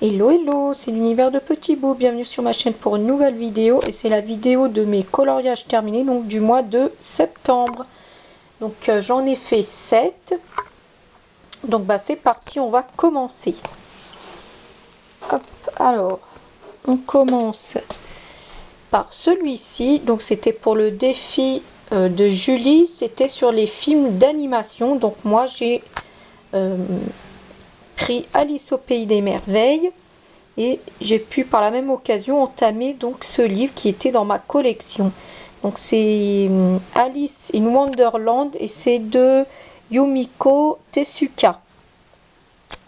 Hello hello, c'est l'univers de Petit Bout, bienvenue sur ma chaîne pour une nouvelle vidéo et c'est la vidéo de mes coloriages terminés donc du mois de septembre. Donc j'en ai fait 7. Donc c'est parti, on va commencer. Hop, alors on commence par celui-ci. Donc c'était pour le défi de Julie, c'était sur les films d'animation. Donc moi j'ai pris Alice au pays des merveilles et j'ai pu par la même occasion entamer donc ce livre qui était dans ma collection. Donc c'est Alice in Wonderland et c'est de Yumiko Tezuka.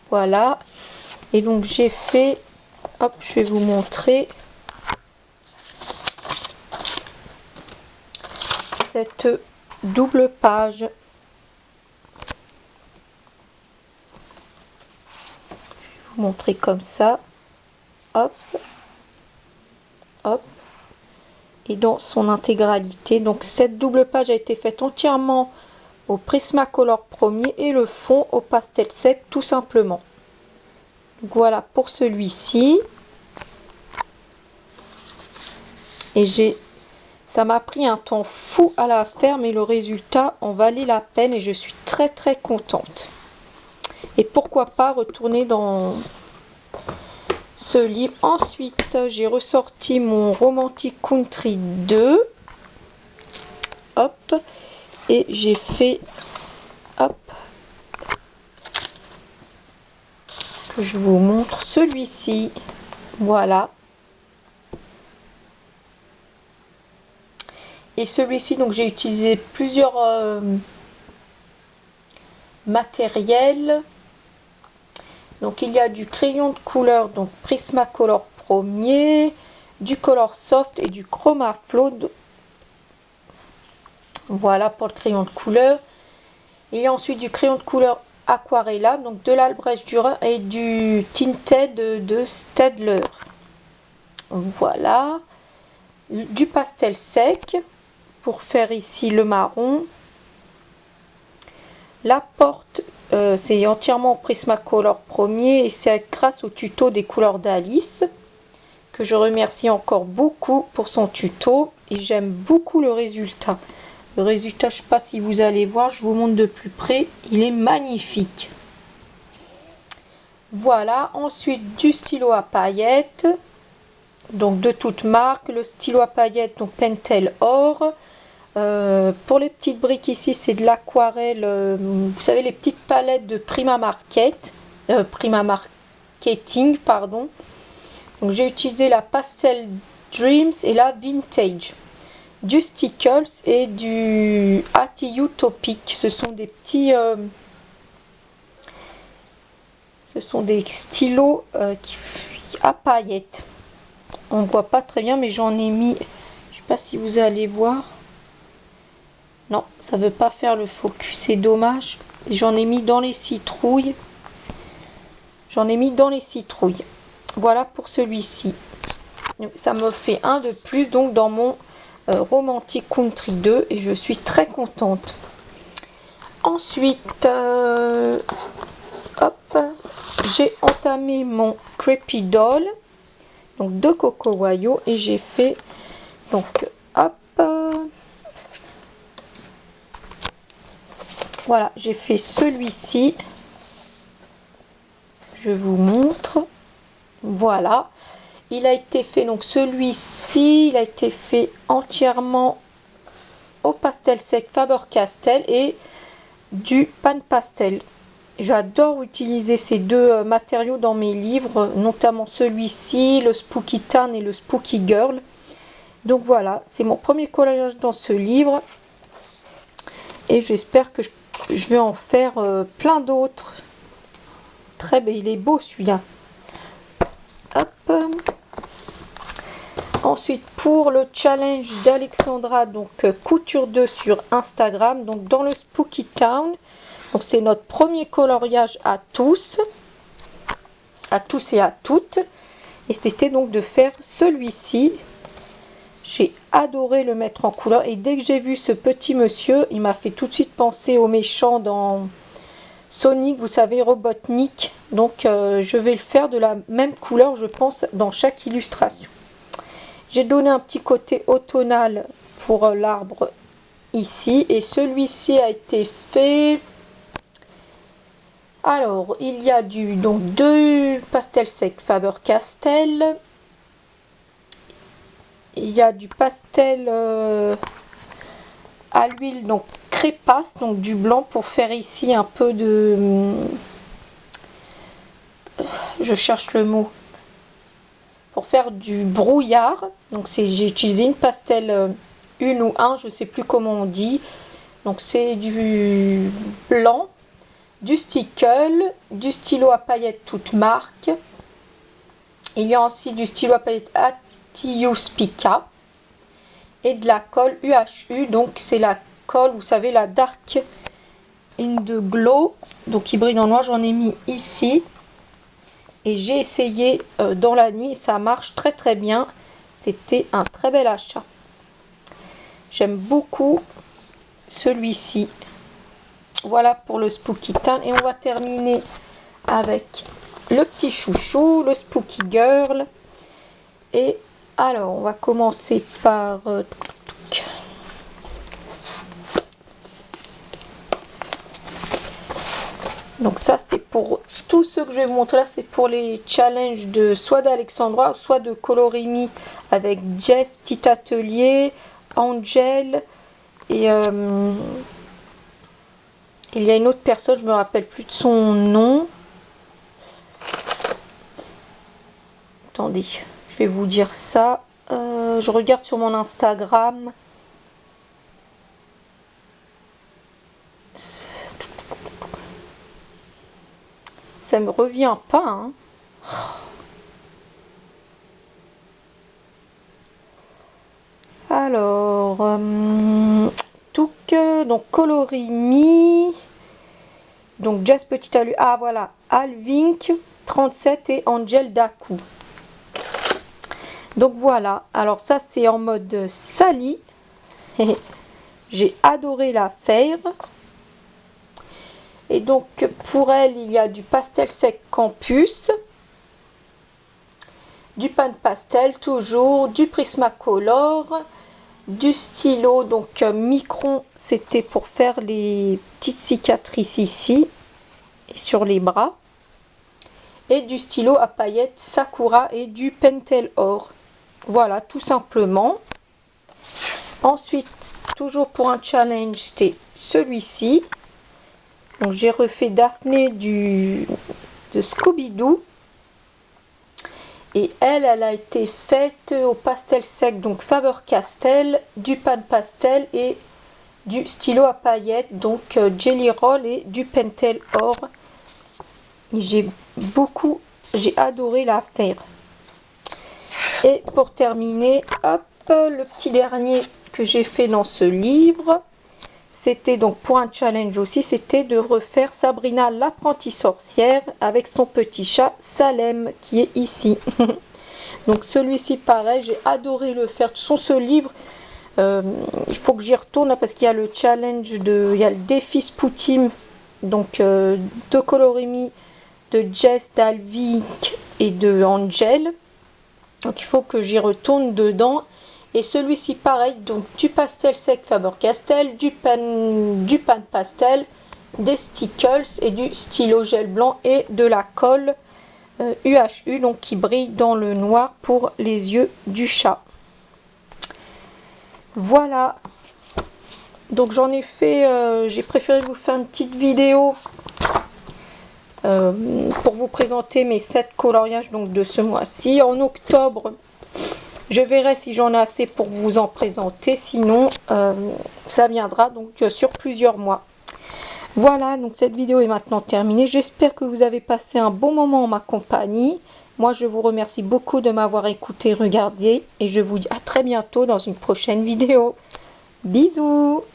Voilà, et donc j'ai fait, hop, je vais vous montrer cette double page. Montrer comme ça, hop, hop, et dans son intégralité. Donc cette double page a été faite entièrement au Prismacolor premier et le fond au pastel sec tout simplement. Donc voilà pour celui-ci. Et ça m'a pris un temps fou à la faire, mais le résultat en valait la peine et je suis très contente. Et pourquoi pas retourner dans ce livre. Ensuite j'ai ressorti mon Romantic Country 2, hop, et j'ai fait, hop, que je vous montre celui-ci, voilà. Et celui-ci donc j'ai utilisé plusieurs matériels. Donc il y a du crayon de couleur, donc Prismacolor premier, du Color Soft et du Chroma Flow. Voilà pour le crayon de couleur. Il y a ensuite du crayon de couleur Aquarella, donc de l'Albrecht Dürer et du Tinted de Staedtler. Voilà. Du pastel sec pour faire ici le marron. La porte, c'est entièrement Prismacolor premier et c'est grâce au tuto des couleurs d'Alice que je remercie encore beaucoup pour son tuto et j'aime beaucoup le résultat. Le résultat, je ne sais pas si vous allez voir, je vous montre de plus près, il est magnifique. Voilà, ensuite du stylo à paillettes, donc de toute marque, le stylo à paillettes, donc Pentel Or. Pour les petites briques ici, c'est de l'aquarelle, vous savez, les petites palettes de Prima Marketing, pardon. Donc j'ai utilisé la Pastel Dreams et la Vintage, du Stickles et du ATU Topic. Ce sont des petits stylos à paillettes. On ne voit pas très bien, mais j'en ai mis, je sais pas si vous allez voir. Non, ça veut pas faire le focus, c'est dommage. J'en ai mis dans les citrouilles. Voilà pour celui-ci. Ça me fait un de plus donc dans mon Romantic Country 2 et je suis très contente. Ensuite, hop, j'ai entamé mon Creepy Doll, donc de Coco Wayo, et j'ai fait donc hop. Voilà, j'ai fait celui-ci. Je vous montre. Voilà. Il a été fait, donc celui-ci, il a été fait entièrement au pastel sec Faber-Castell et du pan pastel. J'adore utiliser ces deux matériaux dans mes livres, notamment celui-ci, le Spooky Town et le Spooky Girl. Donc voilà, c'est mon premier collage dans ce livre. Et j'espère que je vais en faire plein d'autres. Très bien, il est beau celui-là. Hop. Ensuite, pour le challenge d'Alexandra, donc couture 2 sur Instagram, donc dans le Spooky Town. Donc c'est notre premier coloriage à tous et à toutes. Et c'était donc de faire celui-ci. J'ai adoré le mettre en couleur et dès que j'ai vu ce petit monsieur, il m'a fait tout de suite penser au méchant dans Sonic, vous savez, Robotnik. Donc je vais le faire de la même couleur, je pense, dans chaque illustration. J'ai donné un petit côté automnal pour l'arbre ici, et celui-ci a été fait. Alors il y a donc 2 pastels secs Faber-Castell. Il y a du pastel à l'huile, donc crépasse, donc du blanc pour faire ici un peu de, je cherche le mot, pour faire du brouillard. Donc j'ai utilisé une pastel 1 ou 1, je sais plus comment on dit. Donc c'est du blanc, du stickle, du stylo à paillettes toute marque. Il y a aussi du stylo à paillettes Atius Pica et de la colle UHU. Donc c'est la colle, vous savez, la Dark in the Glow, donc qui brille en noir. J'en ai mis ici et j'ai essayé dans la nuit, ça marche très très bien. C'était un très bel achat. J'aime beaucoup celui-ci. Voilà pour le Spooky Town, et on va terminer avec le petit chouchou, le Spooky Girl. Et alors on va commencer par donc ça c'est pour tout ce que je vais vous montrer là, c'est pour les challenges de soit d'Alexandra, soit de Colorimi avec Jess, Petit Atelier, Angel et il y a une autre personne, je me rappelle plus de son nom. Attendez, je vais vous dire ça. Je regarde sur mon Instagram. Ça me revient pas, hein. Alors, donc Colorimi, donc Jazz Petit Alu, ah voilà, Alvink 37 et Angel Daku. Donc voilà, alors ça c'est en mode Sally. J'ai adoré la faire. Et donc pour elle, il y a du pastel sec Campus, du pan pastel toujours, du Prismacolor, du stylo donc Micron, c'était pour faire les petites cicatrices ici et sur les bras, et du stylo à paillettes Sakura et du Pentel Or. Voilà, tout simplement. Ensuite, toujours pour un challenge, c'était celui-ci. Donc j'ai refait Daphné de Scooby-Doo. Et elle a été faite au pastel sec, donc Faber-Castell, du pan pastel et du stylo à paillettes, donc Jelly Roll et du Pentel Or. J'ai adoré la faire. Et pour terminer, hop, le petit dernier que j'ai fait dans ce livre, c'était donc pour un challenge aussi, c'était de refaire Sabrina l'apprentie sorcière avec son petit chat Salem qui est ici. Donc celui-ci pareil, j'ai adoré le faire. Ce livre, il faut que j'y retourne parce qu'il y a le challenge il y a le défi Spoutim, donc de Colorimi, de Jess, d'Alvik et de Angel. Donc il faut que j'y retourne dedans. Et celui-ci pareil, donc du pastel sec Faber-Castell, du pan pastel, des stickles et du stylo gel blanc et de la colle UHU, donc qui brille dans le noir pour les yeux du chat. Voilà, donc j'en ai fait, j'ai préféré vous faire une petite vidéo pour vous présenter mes 7 coloriages donc de ce mois-ci. En octobre, je verrai si j'en ai assez pour vous en présenter, sinon ça viendra donc sur plusieurs mois. Voilà, donc cette vidéo est maintenant terminée. J'espère que vous avez passé un bon moment en ma compagnie. Moi, je vous remercie beaucoup de m'avoir écouté, regardé, et je vous dis à très bientôt dans une prochaine vidéo. Bisous!